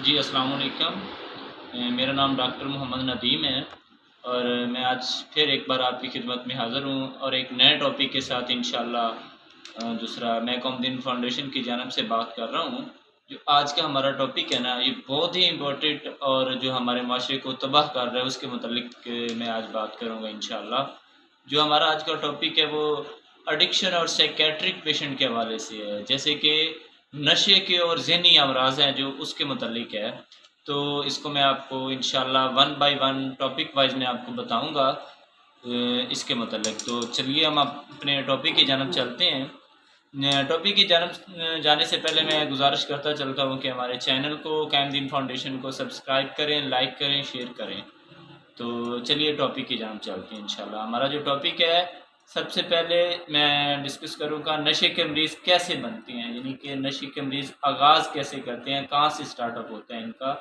جی السلام علیکم۔ میرا نام ڈاکٹر محمد ندیم ہے اور میں آج پھر ایک بار آپ کی خدمت میں حاضر ہوں اور ایک نئے ٹاپک کے ساتھ انشاءاللہ دوسرا میں قوم دین فاؤنڈیشن کی جانب سے بات کر رہا ہوں۔ جو آج کا ہمارا ٹاپک ہے نا، یہ بہت ہی امپورٹنٹ اور جو ہمارے معاشرے کو تباہ کر رہا ہے اس کے متعلق میں آج بات کروں گا انشاءاللہ۔ جو ہمارا آج کا ٹاپک ہے وہ ایڈکشن اور سائیکیٹرک پیشنٹ کے حوالے سے ہے، جیسے کہ نشے کے اور ذہنی امراض ہیں جو اس کے متعلق ہے۔ تو اس کو میں آپ کو انشاءاللہ one by one topic wise میں آپ کو بتاؤں گا اس کے متعلق۔ تو چلیے ہم اپنے ٹاپک کی جانب چلتے ہیں۔ ٹاپک کی جانب جانے سے پہلے میں گزارش کرتا چلتا ہوں کہ ہمارے چینل کو قائم دین فاؤنڈیشن کو سبسکرائب کریں، لائک کریں، شیئر کریں۔ تو چلیے ٹاپک کی جانب چلتے ہیں انشاءاللہ۔ ہمارا جو ٹاپک ہے، سب سے پہلے میں ڈسکس کروں گا نشے کے مریض کیسے بنتے ہیں، یعنی کہ نشے کے مریض آغاز کیسے کرتے ہیں، کہاں سے سٹارٹ اپ ہوتا ہے ان کا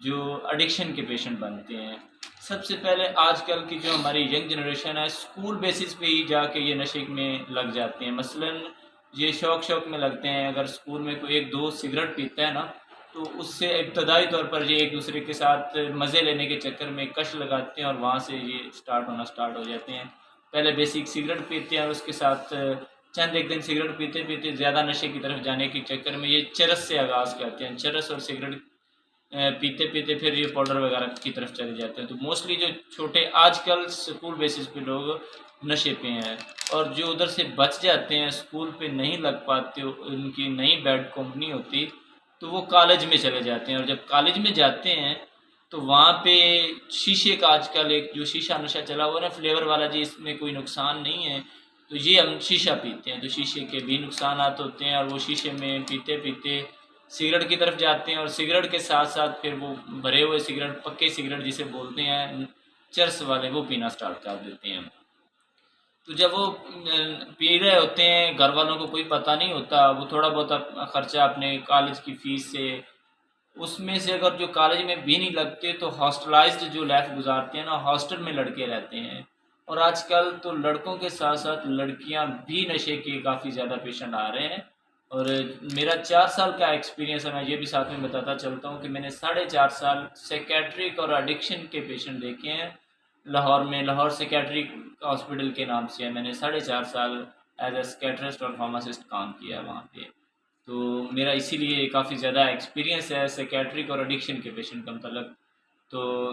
جو ایڈکشن کے پیشنٹ بنتے ہیں۔ سب سے پہلے آج کل کی جو ہماری ینگ جنریشن ہے، اسکول بیسس پہ ہی جا کے یہ نشے میں لگ جاتے ہیں۔ مثلاً یہ شوق میں لگتے ہیں، اگر اسکول میں کوئی ایک دوست سگریٹ پیتا ہے نا، تو اس سے ابتدائی طور پر یہ ایک دوسرے کے ساتھ مزے لینے کے چکر میں کش لگاتے ہیں اور وہاں سے یہ سٹارٹ ہو جاتے ہیں۔ پہلے بیسک سگریٹ پیتے ہیں اور اس کے ساتھ چند ایک دن سگریٹ پیتے پیتے زیادہ نشے کی طرف جانے کے چکر میں یہ چرس سے آغاز کرتے ہیں، چرس اور سگریٹ پیتے پیتے پھر یہ پاؤڈر وغیرہ کی طرف چلے جاتے ہیں۔ تو موسٹلی جو چھوٹے آج کل اسکول بیسس پہ لوگ نشے پہ ہیں، اور جو ادھر سے بچ جاتے ہیں، اسکول پہ نہیں لگ پاتے، ان کی نئی بیڈ کمپنی ہوتی، تو وہ کالج میں چلے جاتے ہیں۔ اور جب کالج میں جاتے ہیں تو وہاں پہ شیشے کا آج کل ایک جو شیشہ نشہ چلا ہوا ہے نا، فلیور والا، جی اس میں کوئی نقصان نہیں ہے، تو یہ ہم شیشہ پیتے ہیں تو شیشے کے بھی نقصانات ہوتے ہیں، اور وہ شیشے میں پیتے پیتے سگریٹ کی طرف جاتے ہیں، اور سگریٹ کے ساتھ ساتھ پھر وہ بھرے ہوئے سگریٹ، پکے سگریٹ جسے بولتے ہیں چرس والے، وہ پینا سٹارٹ کر دیتے ہیں۔ تو جب وہ پی رہے ہوتے ہیں، گھر والوں کو کوئی پتہ نہیں ہوتا، وہ تھوڑا بہت خرچہ اپنے کالج کی فیس سے، اس میں سے اگر جو کالج میں بھی نہیں لگتے تو ہاسٹلائزڈ جو لائف گزارتے ہیں نا، ہاسٹل میں لڑکے رہتے ہیں۔ اور آج کل تو لڑکوں کے ساتھ ساتھ لڑکیاں بھی نشے کے کافی زیادہ پیشنٹ آ رہے ہیں۔ اور میرا 4 سال کا ایکسپیرینس ہے، میں یہ بھی ساتھ میں بتاتا چلتا ہوں کہ میں نے 4.5 سال سائیکیٹرک اور ایڈکشن کے پیشنٹ دیکھے ہیں لاہور میں۔ لاہور سائیکیٹرک ہاسپٹل کے نام سے ہے، میں نے 4.5 سال ایز اے سائیکیٹرسٹ اور فارماسسٹ کام کیا ہے وہاں پہ۔ تو میرا اسی لیے کافی زیادہ ایکسپیرینس ہے سائیکیٹرک اور ایڈکشن کے پیشنٹ کا متعلق۔ تو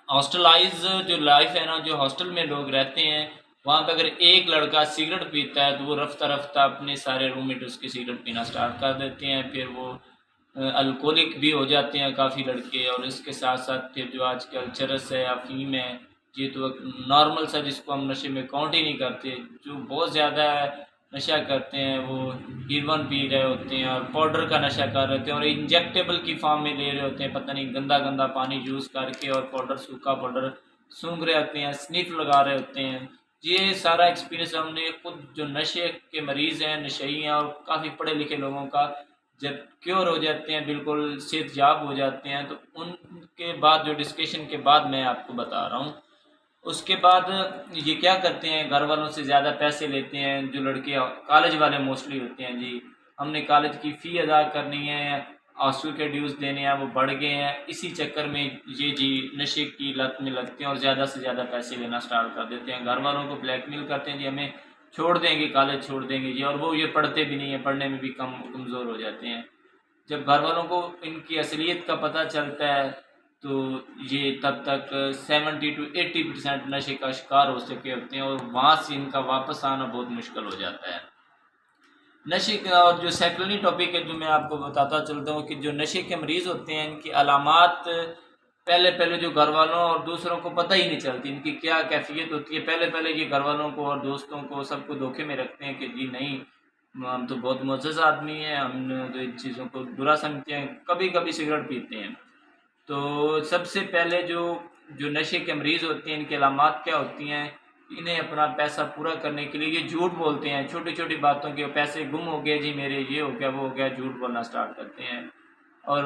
ہاسٹلائز جو لائف ہے نا، جو ہاسٹل میں لوگ رہتے ہیں، وہاں پہ اگر ایک لڑکا سگریٹ پیتا ہے تو وہ رفتہ رفتہ اپنے سارے روم میٹ اس کی سگریٹ پینا سٹارٹ کر دیتے ہیں، پھر وہ الکوہلک بھی ہو جاتے ہیں کافی لڑکے۔ اور اس کے ساتھ ساتھ پھر جو آج کل چرس ہے، افیم ہے، یہ تو نارمل سا جس کو ہم نشے میں کاؤنٹ ہی نہیں کرتے، جو بہت زیادہ نشہ کرتے ہیں وہ ہیروئن پی رہے ہوتے ہیں اور پاؤڈر کا نشہ کر رہے ہوتے ہیں، اور انجیکٹیبل کی فارم میں لے رہے ہوتے ہیں، پتہ نہیں گندا گندا پانی یوز کر کے، اور پاؤڈر، سوکھا پاؤڈر سونگھ رہے ہوتے ہیں، سنیف لگا رہے ہوتے ہیں۔ یہ سارا ایکسپیرینس ہم نے خود جو نشے کے مریض ہیں، نشئی ہیں، اور کافی پڑھے لکھے لوگوں کا جب کیور ہو جاتے ہیں، بالکل صحت یاب ہو جاتے ہیں، تو ان کے بعد جو ڈسکشن کے بعد میں آپ کو بتا رہا ہوں، اس کے بعد یہ کیا کرتے ہیں، گھر والوں سے زیادہ پیسے لیتے ہیں، جو لڑکے کالج والے موسٹلی ہوتے ہیں، جی ہم نے کالج کی فی ادا کرنی ہے، ہاسٹل کے ڈیوز دینے ہیں، وہ بڑھ گئے ہیں، اسی چکر میں یہ جی نشے کی لت میں لگتے ہیں اور زیادہ سے زیادہ پیسے لینا سٹارٹ کر دیتے ہیں، گھر والوں کو بلیک میل کرتے ہیں، جی ہمیں چھوڑ دیں گے، کالج چھوڑ دیں گے جی، اور وہ یہ پڑھتے بھی نہیں ہیں، پڑھنے میں بھی کمزور ہو جاتے ہیں۔ جب گھر والوں کو ان کی اصلیت کا پتہ چلتا ہے تو یہ تب تک 70 to 80% نشے کا شکار ہو چکے ہوتے ہیں، اور وہاں سے ان کا واپس آنا بہت مشکل ہو جاتا ہے۔ نشے کا اور جو سیکنڈری ٹاپک ہے جو میں آپ کو بتاتا چلتا ہوں کہ جو نشے کے مریض ہوتے ہیں، ان کی علامات پہلے جو گھر والوں اور دوسروں کو پتہ ہی نہیں چلتی، ان کی کیا کیفیت ہوتی ہے۔ پہلے یہ گھر والوں کو اور دوستوں کو سب کو دھوکے میں رکھتے ہیں کہ جی نہیں، ہم تو بہت معزز آدمی ہیں، ہم تو ان چیزوں کو برا سمجھتے ہیں، کبھی کبھی سگریٹ پیتے ہیں۔ تو سب سے پہلے جو نشے کے مریض ہوتے ہیں، ان کی علامات کیا ہوتی ہیں، انہیں اپنا پیسہ پورا کرنے کے لیے یہ جھوٹ بولتے ہیں، چھوٹی چھوٹی باتوں کے، پیسے گم ہو گئے جی میرے، یہ ہو گیا، وہ ہو گیا، جھوٹ بولنا سٹارٹ کرتے ہیں۔ اور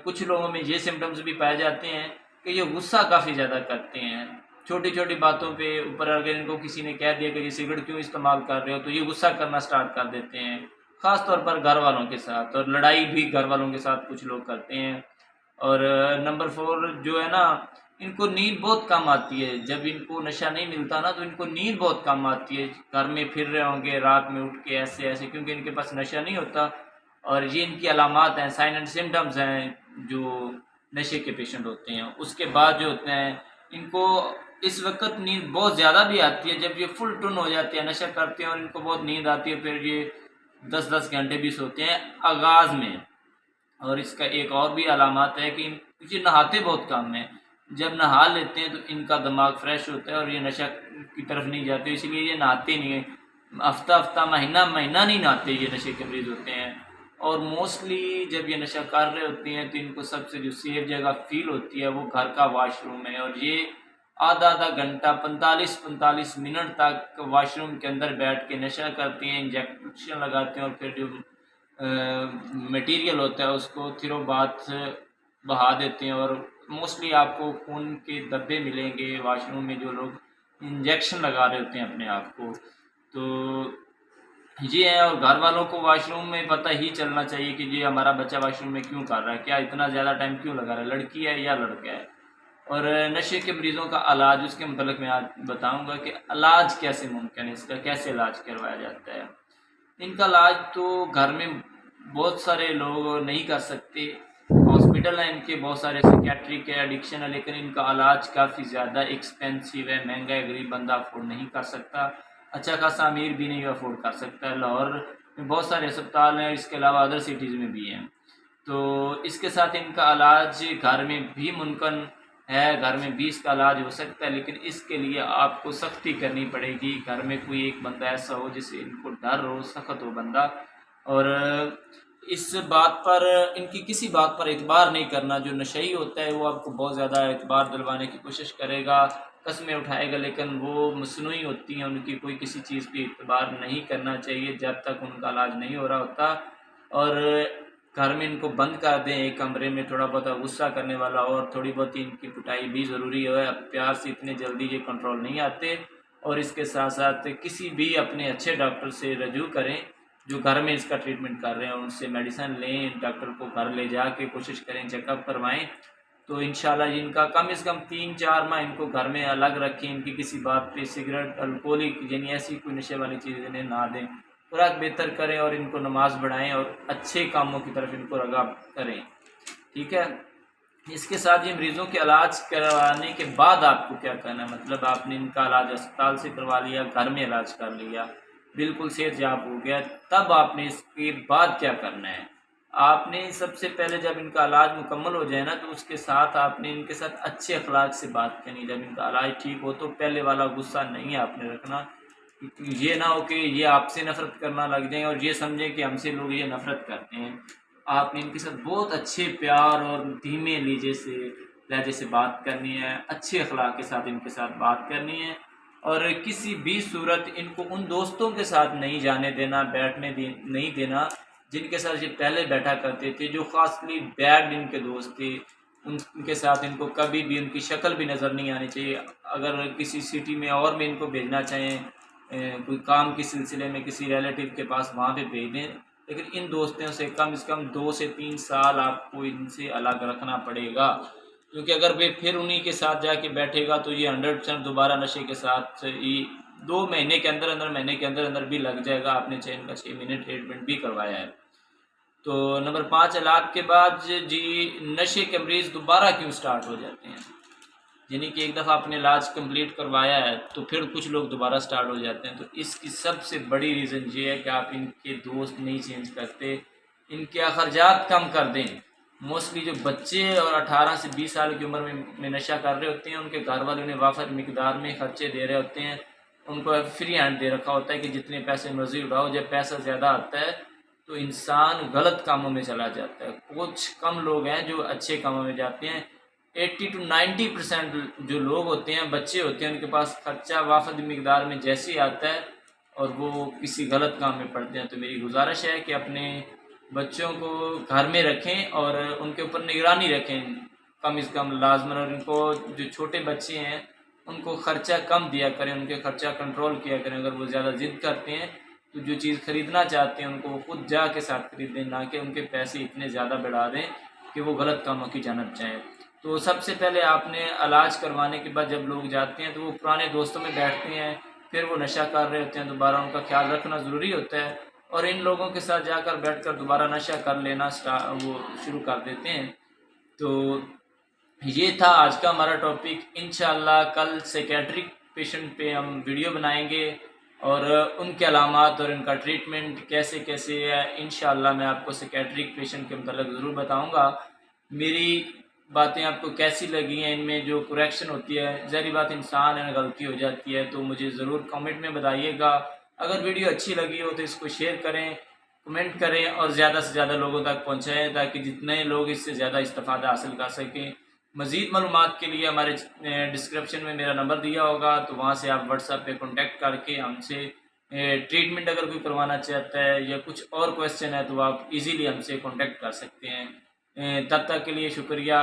کچھ لوگوں میں یہ سمٹمز بھی پائے جاتے ہیں کہ یہ غصہ کافی زیادہ کرتے ہیں، چھوٹی چھوٹی باتوں پہ اوپر اگر ان کو کسی نے کہہ دیا کہ یہ سگریٹ کیوں استعمال کر رہے ہو، تو یہ غصہ کرنا سٹارٹ کر دیتے ہیں، خاص طور پر گھر والوں کے ساتھ، اور لڑائی بھی گھر والوں کے ساتھ کچھ لوگ کرتے ہیں۔ اور نمبر 4 جو ہے نا، ان کو نیند بہت کم آتی ہے. جب ان کو نشہ نہیں ملتا نا تو ان کو نیند بہت کم آتی ہے. گھر میں پھر رہے ہوں گے رات میں اٹھ کے ایسے ایسے، کیونکہ ان کے پاس نشہ نہیں ہوتا. اور یہ ان کی علامات ہیں، سائن اینڈ سمٹمز ہیں جو نشے کے پیشنٹ ہوتے ہیں. اس کے بعد جو ہوتے ہیں ان کو اس وقت نیند بہت زیادہ بھی آتی ہے جب یہ فل ٹن ہو جاتے ہیں، نشہ کرتے ہیں اور ان کو بہت نیند آتی ہے، پھر یہ 10 گھنٹے بھی سوتے ہیں آغاز میں. اور اس کا ایک اور بھی علامات ہے کہ یہ نہاتے بہت کم ہیں. جب نہا لیتے ہیں تو ان کا دماغ فریش ہوتا ہے اور یہ نشہ کی طرف نہیں جاتے، اسی لیے یہ نہاتے نہیں ہیں. ہفتہ مہینہ نہیں نہاتے، یہ نشے کے مریض ہوتے ہیں. اور موسٹلی جب یہ نشہ کر رہے ہوتے ہیں تو ان کو سب سے جو سیف جگہ فیل ہوتی ہے وہ گھر کا واش روم ہے. اور یہ آدھا گھنٹہ 45 منٹ تک واش روم کے اندر بیٹھ کے نشہ کرتے ہیں، انجیکشن لگاتے ہیں، اور پھر جو میٹیریل ہوتا ہے اس کو تھرو باتھ بہا دیتے ہیں. اور موسٹلی آپ کو خون کے دبے ملیں گے واش روم میں، جو لوگ انجیکشن لگا رہے ہوتے ہیں اپنے آپ کو. تو یہ ہے. اور گھر والوں کو واش روم میں پتہ ہی چلنا چاہیے کہ یہ ہمارا بچہ واش روم میں کیوں کر رہا ہے، کیا اتنا زیادہ ٹائم کیوں لگا رہا ہے، لڑکی ہے یا لڑکا ہے. اور نشے کے مریضوں کا علاج، اس کے متعلق میں آج بتاؤں گا کہ علاج کیسے ممکن ہے، اس کا کیسے علاج کروایا جاتا ہے. ان کا علاج تو گھر میں بہت سارے لوگ نہیں کر سکتے. ہاسپٹل ہیں ان کے بہت سارے، سیکیٹرک ہے، ایڈکشن ہے، لیکن ان کا علاج کافی زیادہ ایکسپینسو ہے، مہنگا ہے، غریب بندہ افورڈ نہیں کر سکتا. اچھا خاصا امیر بھی نہیں افورڈ کر سکتا ہے. لاہور میں بہت سارے اسپتال ہیں، اس کے علاوہ ادر سٹیز میں بھی ہیں. تو اس کے ساتھ ان کا علاج گھر میں بھی ممکن ہے، گھر میں بھی اس کا علاج ہو سکتا ہے، لیکن اس کے لیے آپ کو سختی کرنی پڑے گی. گھر میں کوئی ایک بندہ ایسا ہو جسے ان کو ڈر ہو، سخت ہو بندہ، اور اس بات پر ان کی کسی بات پر اعتبار نہیں کرنا. جو نشئی ہوتا ہے وہ آپ کو بہت زیادہ اعتبار دلوانے کی کوشش کرے گا، قسمیں اٹھائے گا، لیکن وہ مصنوعی ہوتی ہیں. ان کی کوئی کسی چیز پہ اعتبار نہیں کرنا چاہیے جب تک ان کا علاج نہیں ہو رہا ہوتا. اور گھر میں ان کو بند کر دیں ایک کمرے میں، تھوڑا بہت غصہ کرنے والا، اور تھوڑی بہت ان کی پٹائی بھی ضروری ہے. پیار سے اتنے جلدی یہ کنٹرول نہیں آتے. اور اس کے ساتھ ساتھ کسی بھی اپنے اچھے ڈاکٹر سے رجوع کریں جو گھر میں اس کا ٹریٹمنٹ کر رہے ہیں، ان سے میڈیسن لیں، ڈاکٹر کو گھر لے جا کے کوشش کریں، چیک اپ کروائیں. تو انشاءاللہ ان کا کم از کم 3-4 ماہ ان کو گھر میں الگ رکھیں. ان کی کسی بات پہ سگریٹ، الکوہلک یعنی ایسی کوئی نشے والی چیز انہیں نہ دیں. خوراک بہتر کریں اور ان کو نماز پڑھائیں اور اچھے کاموں کی طرف ان کو راغب کریں. ٹھیک ہے. اس کے ساتھ یہ مریضوں کے علاج کروانے کے بعد آپ کو کیا کرنا ہے، مطلب آپ نے ان کا علاج اسپتال سے کروا لیا، گھر میں علاج کر لیا، بالکل صحت یاب ہو گیا، تب آپ نے اس کے بعد کیا کرنا ہے. آپ نے سب سے پہلے جب ان کا علاج مکمل ہو جائے نا تو اس کے ساتھ آپ نے ان کے ساتھ اچھے اخلاق سے بات کرنی. جب ان کا علاج ٹھیک ہو تو پہلے والا غصہ نہیں آپ نے رکھنا. یہ نہ ہو کہ یہ آپ سے نفرت کرنا لگ جائیں اور یہ سمجھیں کہ ہم سے لوگ یہ نفرت کرتے ہیں. آپ نے ان کے ساتھ بہت اچھے پیار اور دھیمے لہجے سے بات کرنی ہے، اچھے اخلاق کے ساتھ ان کے ساتھ بات کرنی ہے. اور کسی بھی صورت ان کو ان دوستوں کے ساتھ نہیں جانے دینا، بیٹھنے نہیں دینا جن کے ساتھ یہ پہلے بیٹھا کرتے تھے، جو خاصلی بیڈ ان کے دوست تھے. ان کے ساتھ ان کو کبھی بھی ان کی شکل بھی نظر نہیں آنی چاہیے. اگر کسی سٹی میں اور میں ان کو بھیجنا چاہیں کوئی کام کے سلسلے میں کسی ریلیٹیو کے پاس، وہاں پہ بھیج دیں، لیکن ان دوستوں سے کم از کم 2 سے 3 سال آپ کو ان سے الگ رکھنا پڑے گا. کیونکہ اگر وہ پھر انہی کے ساتھ جا کے بیٹھے گا تو یہ 100% دوبارہ نشے کے ساتھ 2 مہینے کے اندر بھی لگ جائے گا. آپ نے چاہے ان کا 6 مہینے ٹریٹمنٹ بھی کروایا ہے. تو نمبر 5، علاج کے بعد جی نشے کے مریض دوبارہ کیوں سٹارٹ ہو جاتے ہیں. یعنی کہ ایک دفعہ آپ نے علاج کمپلیٹ کروایا ہے تو پھر کچھ لوگ دوبارہ سٹارٹ ہو جاتے ہیں. تو اس کی سب سے بڑی ریزن یہ ہے کہ آپ ان کے دوست نہیں چینج کرتے، ان کے اخراجات کم کر دیں. موسٹلی جو بچے اور 18 سے 20 سال کی عمر میں نشہ کر رہے ہوتے ہیں، ان کے گھر والے انہیں وافر مقدار میں خرچے دے رہے ہوتے ہیں. ان کو فری ہینڈ دے رکھا ہوتا ہے کہ جتنے پیسے مرضی اڑاؤ. جب پیسہ زیادہ آتا ہے تو انسان غلط کاموں میں چلا جاتا ہے. کچھ کم لوگ ہیں جو اچھے کاموں میں جاتے ہیں. 80 to 90% جو لوگ ہوتے ہیں، بچے ہوتے ہیں، ان کے پاس خرچہ وافد مقدار میں جیسے ہی آتا ہے اور وہ کسی غلط کام میں پڑتے ہیں. تو میری گزارش ہے کہ اپنے بچوں کو گھر میں رکھیں اور ان کے اوپر نگرانی رکھیں کم از کم لازماً. اور ان کو جو چھوٹے بچے ہیں ان کو خرچہ کم دیا کریں، ان کے خرچہ کنٹرول کیا کریں. اگر وہ زیادہ ضد کرتے ہیں تو جو چیز خریدنا چاہتے ہیں ان کو وہ خود جا کے ساتھ خرید دیں، نہ کہ ان کے پیسے اتنے زیادہ بڑھا دیں کہ وہ غلط کاموں کی جانب جائیں۔ تو سب سے پہلے آپ نے علاج کروانے کے بعد جب لوگ جاتے ہیں تو وہ پرانے دوستوں میں بیٹھتے ہیں، پھر وہ نشہ کر رہے ہوتے ہیں، دوبارہ ان کا خیال رکھنا ضروری ہوتا ہے، اور ان لوگوں کے ساتھ جا کر بیٹھ کر دوبارہ نشہ کر لینا وہ شروع کر دیتے ہیں۔ تو یہ تھا آج کا ہمارا ٹاپک۔ انشاءاللہ کل سیکیٹرک پیشنٹ پہ ہم ویڈیو بنائیں گے، اور ان کے علامات اور ان کا ٹریٹمنٹ کیسے کیسے ہے انشاءاللہ میں آپ کو سیکیٹرک پیشنٹ کے متعلق ضرور بتاؤں گا۔ میری باتیں آپ کو کیسی لگی ہیں، ان میں جو کریکشن ہوتی ہے، ظاہری بات انسان ہے، غلطی ہو جاتی ہے، تو مجھے ضرور کمنٹ میں بتائیے گا۔ اگر ویڈیو اچھی لگی ہو تو اس کو شیئر کریں، کمنٹ کریں، اور زیادہ سے زیادہ لوگوں تک پہنچائیں تاکہ جتنے لوگ اس سے زیادہ استفادہ حاصل کر سکیں۔ مزید معلومات کے لیے ہمارے ڈسکرپشن میں میرا نمبر دیا ہوگا، تو وہاں سے آپ واٹس ایپ پہ کانٹیکٹ کر کے ہم سے ٹریٹمنٹ اگر کوئی کروانا چاہتا ہے یا کچھ اور کویسچن ہے تو آپ ایزیلی ہم سے کانٹیکٹ کر سکتے ہیں۔ تب تک کے لیے شکریہ۔